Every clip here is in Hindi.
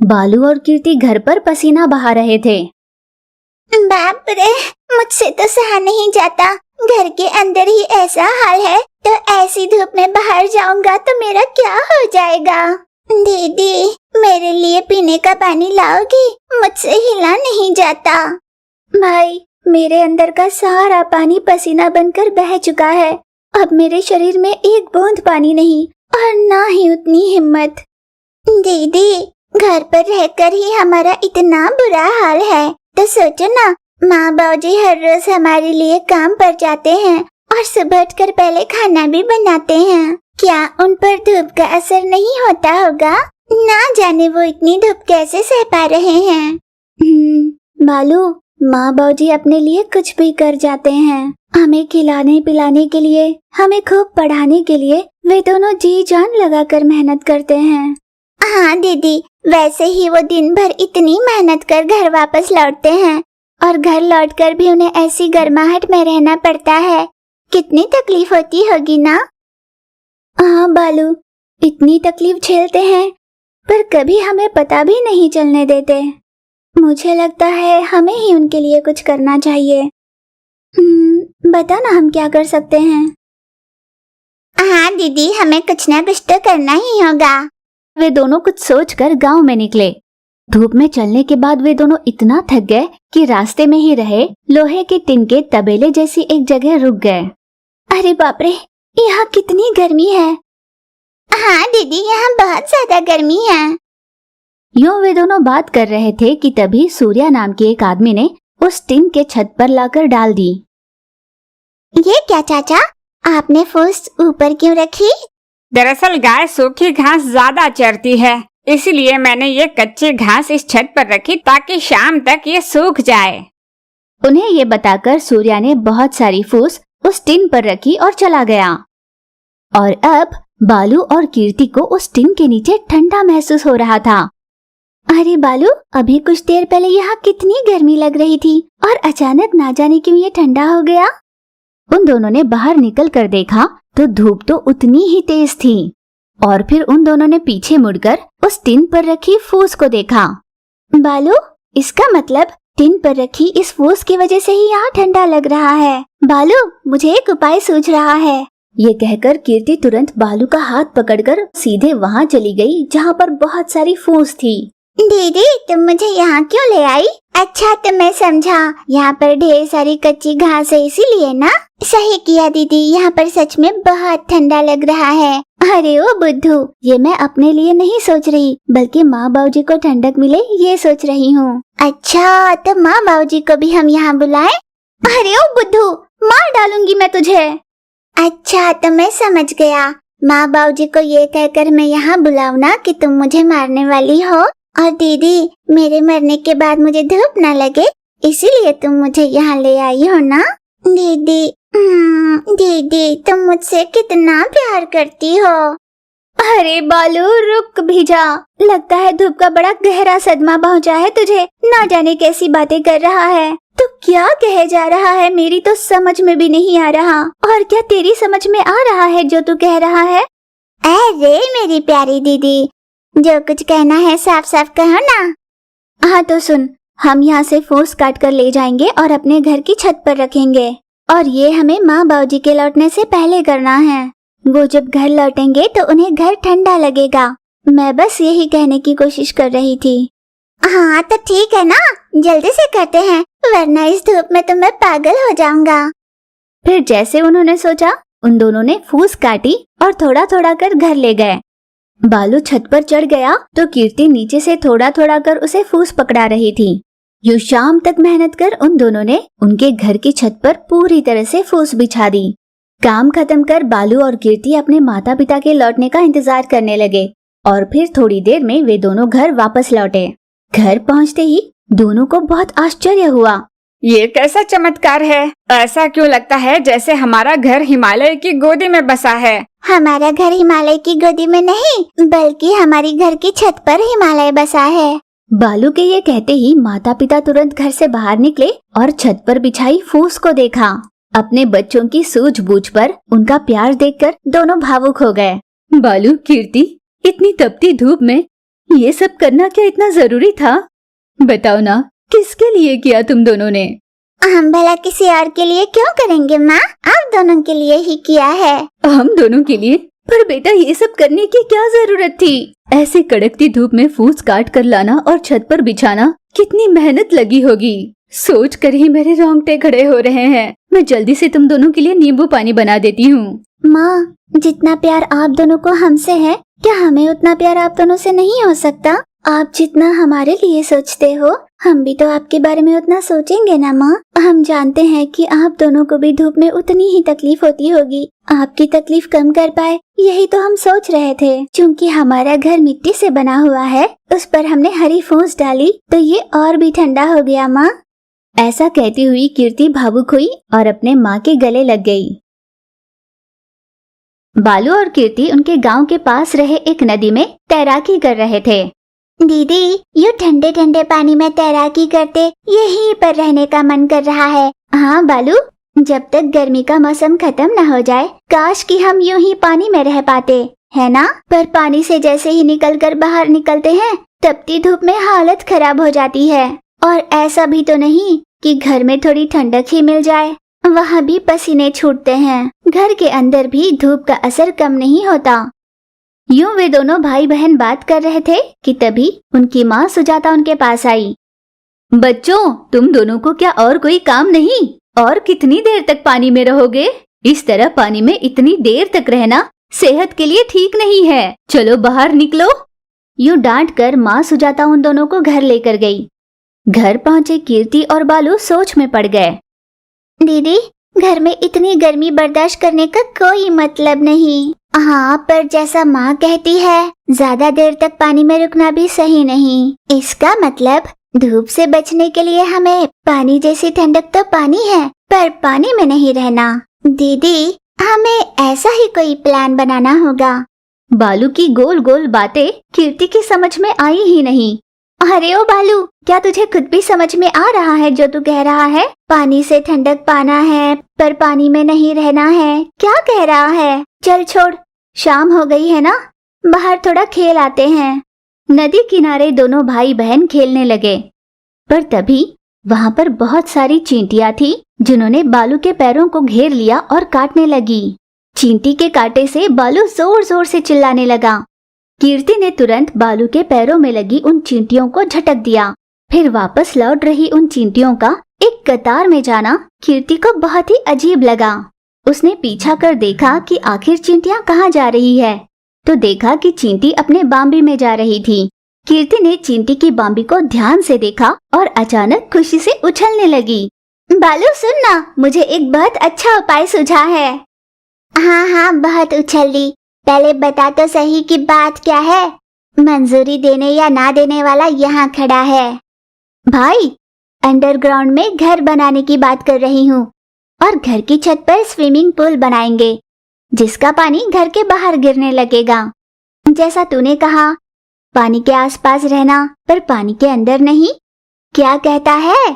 बालू और कीर्ति घर पर पसीना बहा रहे थे। बाप रे, मुझसे तो सहा नहीं जाता। घर के अंदर ही ऐसा हाल है, तो ऐसी धूप में बाहर जाऊंगा तो मेरा क्या हो जाएगा। दीदी, मेरे लिए पीने का पानी लाओगी? मुझसे हिला नहीं जाता। भाई, मेरे अंदर का सारा पानी पसीना बनकर बह चुका है। अब मेरे शरीर में एक बूंद पानी नहीं और ना ही उतनी हिम्मत। दीदी, घर पर रहकर ही हमारा इतना बुरा हाल है, तो सोचो ना, माँ बाबूजी हर रोज हमारे लिए काम पर जाते हैं और सुबह उठकर पहले खाना भी बनाते हैं। क्या उन पर धूप का असर नहीं होता होगा? ना जाने वो इतनी धूप कैसे सह पा रहे हैं। बालू, माँ बाबूजी अपने लिए कुछ भी कर जाते हैं। हमें खिलाने पिलाने के लिए, हमें खूब पढ़ाने के लिए वे दोनों जी जान लगाकर मेहनत करते हैं। हाँ दीदी, वैसे ही वो दिन भर इतनी मेहनत कर घर वापस लौटते हैं और घर लौटकर भी उन्हें ऐसी गर्माहट में रहना पड़ता है। कितनी तकलीफ होती होगी ना। हाँ बालू, इतनी तकलीफ झेलते हैं पर कभी हमें पता भी नहीं चलने देते। मुझे लगता है हमें ही उनके लिए कुछ करना चाहिए। बता ना, हम क्या कर सकते हैं? हाँ दीदी, हमें कुछ ना कुछ तो करना ही होगा। वे दोनों कुछ सोचकर गांव में निकले। धूप में चलने के बाद वे दोनों इतना थक गए कि रास्ते में ही रहे लोहे के टिन के तबेले जैसी एक जगह रुक गए। अरे बाप रे, यहाँ कितनी गर्मी है। हाँ दीदी, यहाँ बहुत ज्यादा गर्मी है। यूं वे दोनों बात कर रहे थे कि तभी सूर्या नाम के एक आदमी ने उस टिन के छत पर लाकर डाल दी। ये क्या चाचा, आपने फूस ऊपर क्यों रखी? दरअसल गाय सूखी घास ज्यादा चरती है, इसलिए मैंने ये कच्ची घास इस छत पर रखी ताकि शाम तक ये सूख जाए। उन्हें ये बताकर सूर्या ने बहुत सारी फूस उस टिन पर रखी और चला गया। और अब बालू और कीर्ति को उस टिन के नीचे ठंडा महसूस हो रहा था। अरे बालू, अभी कुछ देर पहले यहाँ कितनी गर्मी लग रही थी और अचानक ना जाने क्यों ये ठंडा हो गया। उन दोनों ने बाहर निकल कर देखा तो धूप तो उतनी ही तेज थी। और फिर उन दोनों ने पीछे मुड़कर उस टिन पर रखी फूस को देखा। बालू, इसका मतलब टिन पर रखी इस फूस की वजह से ही यहाँ ठंडा लग रहा है। बालू, मुझे एक उपाय सूझ रहा है। ये कहकर कीर्ति तुरंत बालू का हाथ पकड़कर सीधे वहाँ चली गई जहाँ पर बहुत सारी फूस थी। दीदी, तुम मुझे यहाँ क्यों ले आई? अच्छा, तो मैं समझा, यहाँ पर ढेर सारी कच्ची घास है इसीलिए ना। सही किया दीदी, यहाँ पर सच में बहुत ठंडा लग रहा है। अरे ओ बुद्धू, ये मैं अपने लिए नहीं सोच रही बल्कि माँ बाबूजी को ठंडक मिले ये सोच रही हूँ। अच्छा, तो माँ बाबूजी को भी हम यहाँ बुलाएं? अरे ओ बुद्धू, मार डालूंगी मैं तुझे। अच्छा, तो मैं समझ गया। माँ बाबूजी को ये कहकर मैं यहाँ बुलाऊं ना कि तुम मुझे मारने वाली हो, और दीदी, मेरे मरने के बाद मुझे धूप न लगे इसीलिए तुम मुझे यहाँ ले आई हो ना। दीदी, दीदी, तुम मुझसे कितना प्यार करती हो। अरे बालू, रुक भी जा। लगता है धूप का बड़ा गहरा सदमा पहुँचा है तुझे। ना जाने कैसी बातें कर रहा है। तो क्या कहे जा रहा है, मेरी तो समझ में भी नहीं आ रहा। और क्या तेरी समझ में आ रहा है जो तू कह रहा है? अरे मेरी प्यारी दीदी, जो कुछ कहना है साफ साफ कहो ना। हाँ तो सुन, हम यहाँ से फूस काट कर ले जाएंगे और अपने घर की छत पर रखेंगे। और ये हमें माँ बाबूजी के लौटने से पहले करना है। वो जब घर लौटेंगे तो उन्हें घर ठंडा लगेगा। मैं बस यही कहने की कोशिश कर रही थी। हाँ तो ठीक है ना, जल्दी से करते हैं, वरना इस धूप में तो मैं पागल हो जाऊंगा। फिर जैसे उन्होंने सोचा, उन दोनों ने फूस काटी और थोड़ा थोड़ा कर घर ले गए। बालू छत पर चढ़ गया तो कीर्ति नीचे से थोड़ा थोड़ा कर उसे फूस पकड़ा रही थी। यूं शाम तक मेहनत कर उन दोनों ने उनके घर की छत पर पूरी तरह से फूस बिछा दी। काम खत्म कर बालू और कीर्ति अपने माता पिता के लौटने का इंतजार करने लगे और फिर थोड़ी देर में वे दोनों घर वापस लौटे। घर पहुंचते ही दोनों को बहुत आश्चर्य हुआ। ये कैसा चमत्कार है? ऐसा क्यों लगता है जैसे हमारा घर हिमालय की गोदी में बसा है। हमारा घर हिमालय की गोदी में नहीं, बल्कि हमारी घर की छत पर हिमालय बसा है। बालू के ये कहते ही माता पिता तुरंत घर से बाहर निकले और छत पर बिछाई फूस को देखा। अपने बच्चों की सूझबूझ पर उनका प्यार देखकर दोनों भावुक हो गए। बालू, कीर्ति, इतनी तपती धूप में ये सब करना क्या इतना जरूरी था? बताओ ना, किसके लिए किया तुम दोनों ने? हम भला किसी और के लिए क्यों करेंगे माँ? आप दोनों के लिए ही किया है। हम दोनों के लिए? पर बेटा, ये सब करने की क्या जरूरत थी? ऐसे कड़कती धूप में फूस काट कर लाना और छत पर बिछाना कितनी मेहनत लगी होगी। सोच कर ही मेरे रोंगटे खड़े हो रहे हैं। मैं जल्दी से तुम दोनों के लिए नींबू पानी बना देती हूँ। माँ, जितना प्यार आप दोनों को हमसे है, क्या हमें उतना प्यार आप दोनों से नहीं हो सकता? आप जितना हमारे लिए सोचते हो, हम भी तो आपके बारे में उतना सोचेंगे ना माँ। हम जानते हैं कि आप दोनों को भी धूप में उतनी ही तकलीफ होती होगी। आपकी तकलीफ कम कर पाए, यही तो हम सोच रहे थे। क्योंकि हमारा घर मिट्टी से बना हुआ है, उस पर हमने हरी फूस डाली तो ये और भी ठंडा हो गया माँ। ऐसा कहती हुई कीर्ति भावुक हुई और अपने माँ के गले लग गई। बालू और कीर्ति उनके गांव के पास रहे एक नदी में तैराकी कर रहे थे। दीदी, ये ठंडे ठंडे पानी में तैराकी करते यहीं पर रहने का मन कर रहा है। हाँ बालू, जब तक गर्मी का मौसम खत्म न हो जाए, काश कि हम यूं ही पानी में रह पाते, है ना? पर पानी से जैसे ही निकलकर बाहर निकलते हैं, तपती धूप में हालत खराब हो जाती है। और ऐसा भी तो नहीं कि घर में थोड़ी ठंडक ही मिल जाए, वहाँ भी पसीने छूटते हैं। घर के अंदर भी धूप का असर कम नहीं होता। यूं वे दोनों भाई बहन बात कर रहे थे कि तभी उनकी माँ सुजाता उनके पास आई। बच्चों, तुम दोनों को क्या और कोई काम नहीं? और कितनी देर तक पानी में रहोगे? इस तरह पानी में इतनी देर तक रहना सेहत के लिए ठीक नहीं है। चलो बाहर निकलो। यूं डांट कर माँ सुजाता उन दोनों को घर लेकर गई। घर पहुँचे कीर्ति और बालू सोच में पड़ गए। दीदी, घर में इतनी गर्मी बर्दाश्त करने का कोई मतलब नहीं। हाँ, पर जैसा माँ कहती है, ज्यादा देर तक पानी में रुकना भी सही नहीं। इसका मतलब धूप से बचने के लिए हमें पानी जैसी ठंडक तो पानी है, पर पानी में नहीं रहना। दीदी, हमें ऐसा ही कोई प्लान बनाना होगा। बालू की गोल गोल बातें कीर्ति की समझ में आई ही नहीं। अरे ओ बालू, क्या तुझे खुद भी समझ में आ रहा है जो तू कह रहा है? पानी से ठंडक पाना है, पर पानी में नहीं रहना है। क्या कह रहा है? चल छोड़, शाम हो गई है ना, बाहर थोड़ा खेल आते हैं। नदी किनारे दोनों भाई बहन खेलने लगे, पर तभी वहाँ पर बहुत सारी चींटियाँ थी जिन्होंने बालू के पैरों को घेर लिया और काटने लगी। चींटी के कांटे से बालू जोर जोर से चिल्लाने लगा। कीर्ति ने तुरंत बालू के पैरों में लगी उन चींटियों को झटक दिया। फिर वापस लौट रही उन चींटियों का एक कतार में जाना कीर्ति को बहुत ही अजीब लगा। उसने पीछा कर देखा कि आखिर चींटियां कहाँ जा रही है, तो देखा कि चींटी अपने बाम्बी में जा रही थी। कीर्ति ने चींटी की बाम्बी को ध्यान से देखा और अचानक खुशी से उछलने लगी। बालू सुन ना, मुझे एक बहुत अच्छा उपाय सूझा है। हाँ हाँ, बहुत उछल ली, पहले बता तो सही कि बात क्या है? मंजूरी देने या ना देने वाला यहाँ खड़ा है। भाई, अंडरग्राउंड में घर बनाने की बात कर रही हूँ, और घर की छत पर स्विमिंग पूल बनाएंगे, जिसका पानी घर के बाहर गिरने लगेगा। जैसा तूने कहा, पानी के आसपास रहना, पर पानी के अंदर नहीं। क्या कहता है?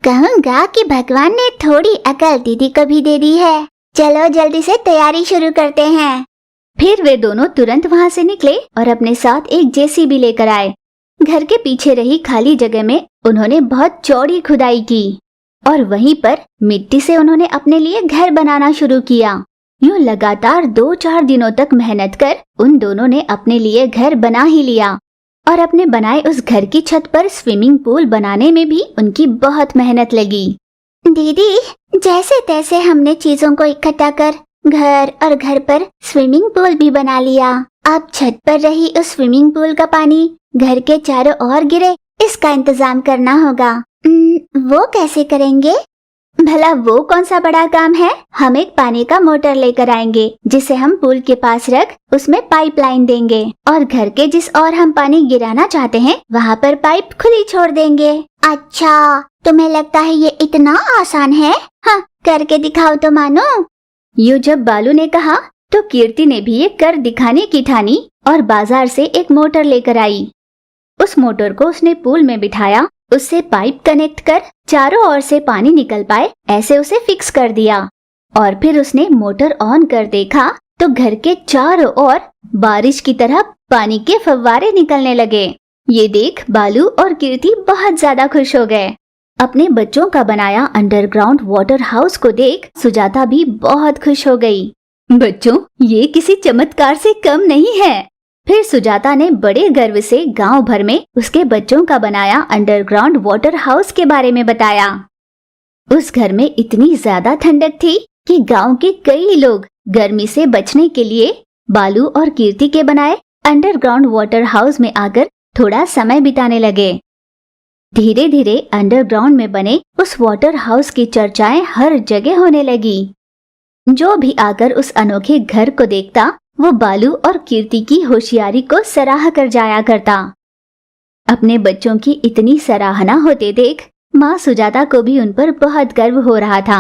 कहूँगा कि भगवान ने थोड़ी अकल दीदी को भी दे दी है। चलो जल्दी से तैयारी शुरू करते हैं। फिर वे दोनों तुरंत वहाँ से निकले और अपने साथ एक जेसीबी लेकर आए। घर के पीछे रही खाली जगह में उन्होंने बहुत चौड़ी खुदाई की और वहीं पर मिट्टी से उन्होंने अपने लिए घर बनाना शुरू किया। यूं लगातार 2-4 दिनों तक मेहनत कर उन दोनों ने अपने लिए घर बना ही लिया और अपने बनाए उस घर की छत पर स्विमिंग पूल बनाने में भी उनकी बहुत मेहनत लगी। दीदी, जैसे तैसे हमने चीजों को इकट्ठा कर घर और घर पर स्विमिंग पूल भी बना लिया। अब छत पर रही उस स्विमिंग पूल का पानी घर के चारों ओर गिरे, इसका इंतजाम करना होगा। वो कैसे करेंगे? भला वो कौन सा बड़ा काम है? हम एक पानी का मोटर लेकर आएंगे, जिसे हम पूल के पास रख उसमें पाइपलाइन देंगे और घर के जिस ओर हम पानी गिराना चाहते हैं वहाँ पर पाइप खुली छोड़ देंगे। अच्छा, तुम्हें लगता है ये इतना आसान है? हाँ, करके दिखाओ तो मानो। यूं जब बालू ने कहा तो कीर्ति ने भी ये कर दिखाने की ठानी और बाजार से एक मोटर लेकर आई। उस मोटर को उसने पूल में बिठाया, उससे पाइप कनेक्ट कर चारों ओर से पानी निकल पाए ऐसे उसे फिक्स कर दिया और फिर उसने मोटर ऑन कर देखा तो घर के चारों ओर बारिश की तरह पानी के फव्वारे निकलने लगे। ये देख बालू और कीर्ति बहुत ज्यादा खुश हो गए। अपने बच्चों का बनाया अंडरग्राउंड वाटर हाउस को देख सुजाता भी बहुत खुश हो गई। बच्चों, ये किसी चमत्कार से कम नहीं है। फिर सुजाता ने बड़े गर्व से गांव भर में उसके बच्चों का बनाया अंडरग्राउंड वाटर हाउस के बारे में बताया। उस घर में इतनी ज्यादा ठंडक थी कि गांव के कई लोग गर्मी से बचने के लिए बालू और कीर्ति के बनाए अंडरग्राउंड वाटर हाउस में आकर थोड़ा समय बिताने लगे। धीरे धीरे अंडरग्राउंड में बने उस वाटर हाउस की चर्चाएं हर जगह होने लगी। जो भी आकर उस अनोखे घर को देखता वो बालू और कीर्ति की होशियारी को सराह कर जाया करता। अपने बच्चों की इतनी सराहना होते देख माँ सुजाता को भी उन पर बहुत गर्व हो रहा था।